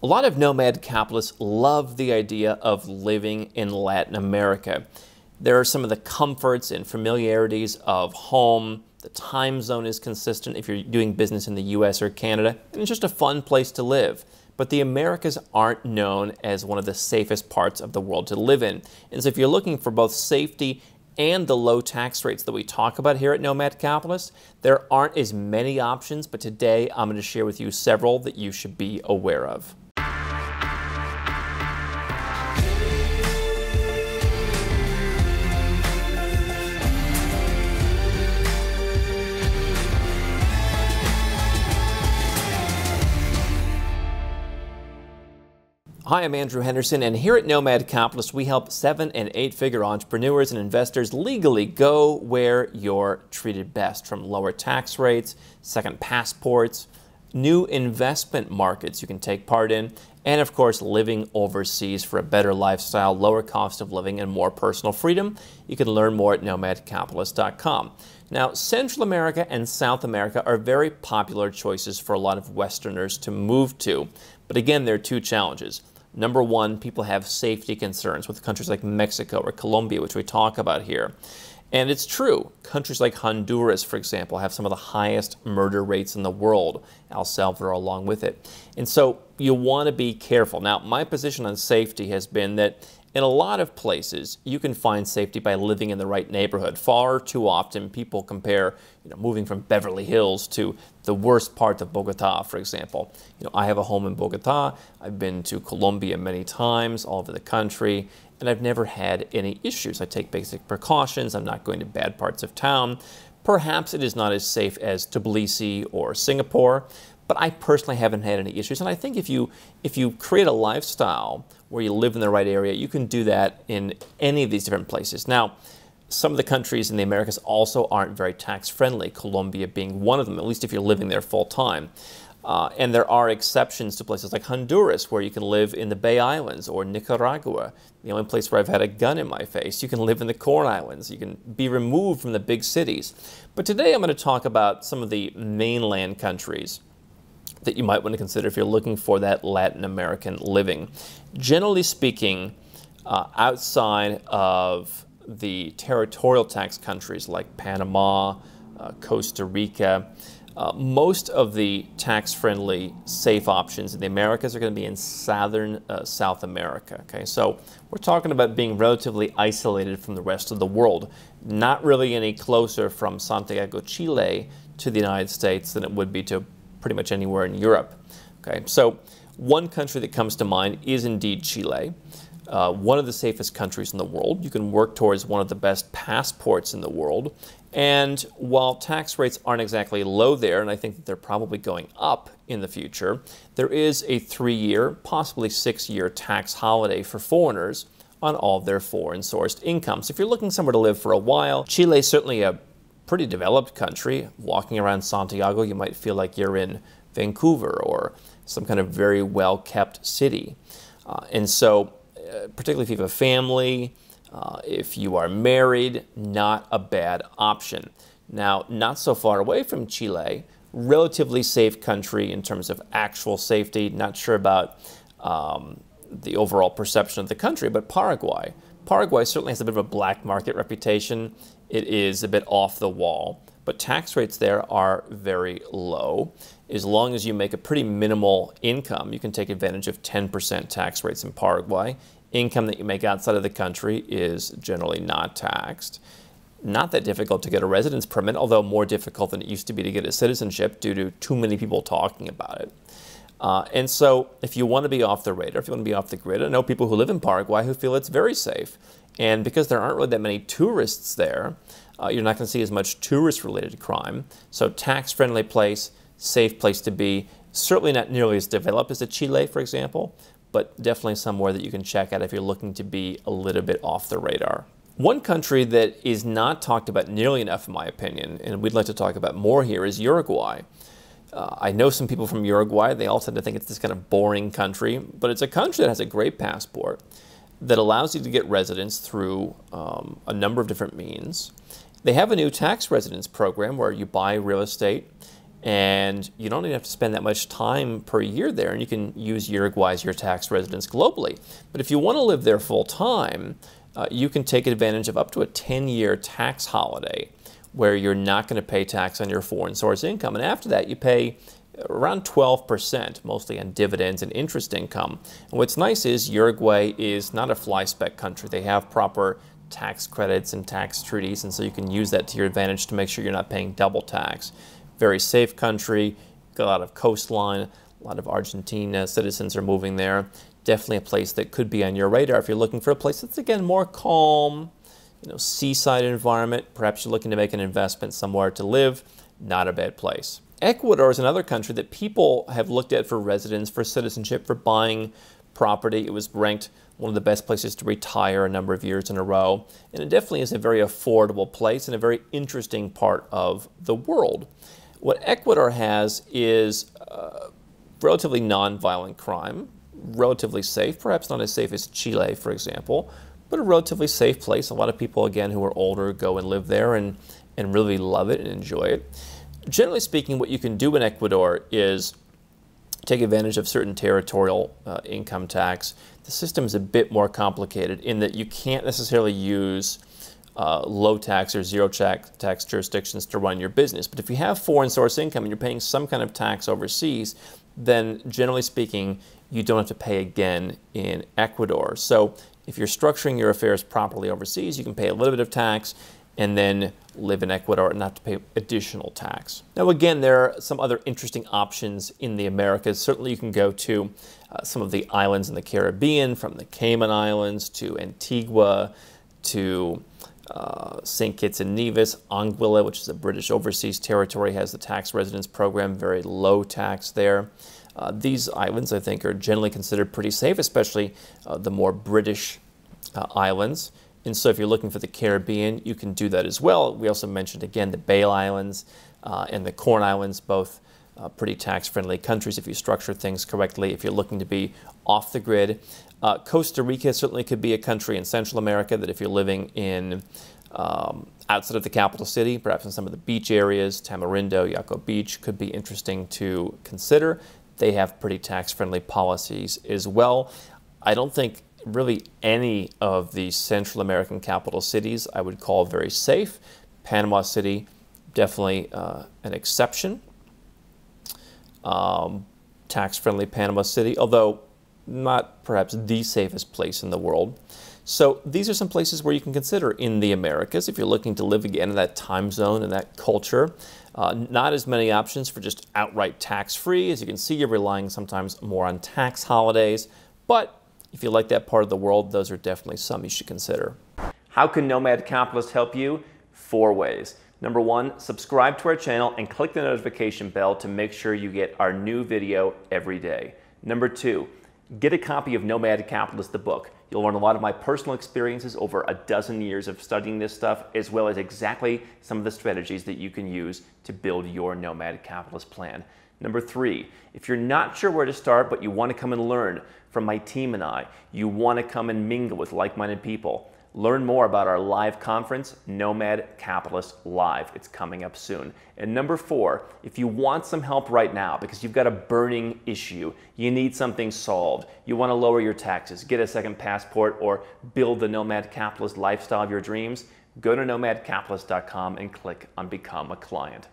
A lot of nomad capitalists love the idea of living in Latin America. There are some of the comforts and familiarities of home. The time zone is consistent if you're doing business in the US or Canada, and it's just a fun place to live. But the Americas aren't known as one of the safest parts of the world to live in. And so if you're looking for both safety and the low tax rates that we talk about here at Nomad Capitalist, there aren't as many options, but today I'm going to share with you several that you should be aware of. Hi, I'm Andrew Henderson, and here at Nomad Capitalist, we help 7- and 8-figure entrepreneurs and investors legally go where you're treated best, from lower tax rates, second passports, new investment markets you can take part in, and of course, living overseas for a better lifestyle, lower cost of living, and more personal freedom. You can learn more at nomadcapitalist.com. Now, Central America and South America are very popular choices for a lot of Westerners to move to. But again, there are two challenges. Number one, people have safety concerns with countries like Mexico or Colombia, which we talk about here. And it's true. Countries like Honduras, for example, have some of the highest murder rates in the world. El Salvador along with it. And so you want to be careful. Now, my position on safety has been that in a lot of places, you can find safety by living in the right neighborhood. Far too often, people compare, moving from Beverly Hills to the worst part of Bogota, for example. I have a home in Bogota. I've been to Colombia many times, all over the country, and I've never had any issues. I take basic precautions. I'm not going to bad parts of town. Perhaps it is not as safe as Tbilisi or Singapore, but I personally haven't had any issues. And I think if you create a lifestyle where you live in the right area, you can do that in any of these different places. Now, some of the countries in the Americas also aren't very tax-friendly, Colombia being one of them, at least if you're living there full-time. And there are exceptions to places like Honduras, where you can live in the Bay Islands, or Nicaragua, the only place where I've had a gun in my face. You can live in the Corn Islands. You can be removed from the big cities. But today I'm going to talk about some of the mainland countries that you might want to consider if you're looking for that Latin American living. Generally speaking, outside of the territorial tax countries like Panama, Costa Rica, most of the tax-friendly, safe options in the Americas are going to be in southern South America. Okay, so we're talking about being relatively isolated from the rest of the world, not really any closer from Santiago, Chile, to the United States than it would be to pretty much anywhere in Europe. Okay, so one country that comes to mind is indeed Chile. One of the safest countries in the world. You can work towards one of the best passports in the world. And while tax rates aren't exactly low there, and I think that they're probably going up in the future, there is a 3-year, possibly 6-year tax holiday for foreigners on all of their foreign-sourced income. So if you're looking somewhere to live for a while, Chile is certainly a pretty developed country. Walking around Santiago, you might feel like you're in Vancouver or some kind of very well-kept city. And so, particularly if you have a family, if you are married, not a bad option. Now, not so far away from Chile, relatively safe country in terms of actual safety. Not sure about the overall perception of the country, but Paraguay. Paraguay certainly has a bit of a black market reputation. It is a bit off the wall, but tax rates there are very low. As long as you make a pretty minimal income, you can take advantage of 10% tax rates in Paraguay. Income that you make outside of the country is generally not taxed. Not that difficult to get a residence permit, although more difficult than it used to be to get a citizenship due to too many people talking about it. And so if you want to be off the radar, if you want to be off the grid, I know people who live in Paraguay who feel it's very safe. And because there aren't really that many tourists there, you're not going to see as much tourist-related crime. So tax-friendly place, safe place to be. Certainly not nearly as developed as Chile, for example, but definitely somewhere that you can check out if you're looking to be a little bit off the radar. One country that is not talked about nearly enough, in my opinion, and we'd like to talk about more here, is Uruguay. I know some people from Uruguay. They all tend to think it's this kind of boring country, but it's a country that has a great passport that allows you to get residence through a number of different means. They have a new tax residence program where you buy real estate And you don't even have to spend that much time per year there, and you can use Uruguay as your tax residence globally. But if you want to live there full time, you can take advantage of up to a 10-year tax holiday where you're not going to pay tax on your foreign source income. And after that, you pay around 12%, mostly on dividends and interest income. And what's nice is Uruguay is not a fly-speck country. They have proper tax credits and tax treaties, and so you can use that to your advantage to make sure you're not paying double tax. Very safe country, got a lot of coastline, a lot of Argentina citizens are moving there. Definitely a place that could be on your radar if you're looking for a place that's, again, more calm, seaside environment. Perhaps you're looking to make an investment somewhere to live. Not a bad place. Ecuador is another country that people have looked at for residence, for citizenship, for buying property. It was ranked one of the best places to retire a number of years in a row. And it definitely is a very affordable place and a very interesting part of the world. What Ecuador has is relatively non-violent crime, relatively safe, perhaps not as safe as Chile, for example, but a relatively safe place. A lot of people, again, who are older go and live there and really love it and enjoy it. Generally speaking, what you can do in Ecuador is take advantage of certain territorial income tax. The system is a bit more complicated in that you can't necessarily use low tax or zero tax jurisdictions to run your business. But if you have foreign source income and you're paying some kind of tax overseas, then generally speaking, you don't have to pay again in Ecuador. So if you're structuring your affairs properly overseas, you can pay a little bit of tax and then live in Ecuador and not to pay additional tax. Now again, there are some other interesting options in the Americas. Certainly you can go to some of the islands in the Caribbean, from the Cayman Islands to Antigua to St. Kitts and Nevis. Anguilla, which is a British overseas territory, has the tax residence program, very low tax there. These islands, I think, are generally considered pretty safe, especially the more British islands. And so if you're looking for the Caribbean, you can do that as well. We also mentioned, again, the Bale Islands and the Corn Islands, both pretty tax-friendly countries if you structure things correctly, if you're looking to be off the grid. Costa Rica certainly could be a country in Central America that if you're living in outside of the capital city, perhaps in some of the beach areas, Tamarindo, Yaco Beach, could be interesting to consider. They have pretty tax-friendly policies as well. I don't think really any of the Central American capital cities I would call very safe. Panama City, definitely an exception. Tax-friendly Panama City, although not perhaps the safest place in the world. So these are some places where you can consider in the Americas if you're looking to live again in that time zone and that culture. Not as many options for just outright tax-free. As you can see, you're relying sometimes more on tax holidays, but if you like that part of the world, those are definitely some you should consider. How can Nomad Capitalist help you? 4 ways. Number 1, subscribe to our channel and click the notification bell to make sure you get our new video every day. Number 2, get a copy of Nomad Capitalist, the book. You'll learn a lot of my personal experiences over a dozen years of studying this stuff, as well as exactly some of the strategies that you can use to build your Nomad Capitalist plan. Number 3, if you're not sure where to start, but you want to come and learn from my team and I, you want to come and mingle with like-minded people, learn more about our live conference, Nomad Capitalist Live. It's coming up soon. And number 4, if you want some help right now because you've got a burning issue, you need something solved, you want to lower your taxes, get a second passport, or build the Nomad Capitalist lifestyle of your dreams, go to nomadcapitalist.com and click on Become a Client.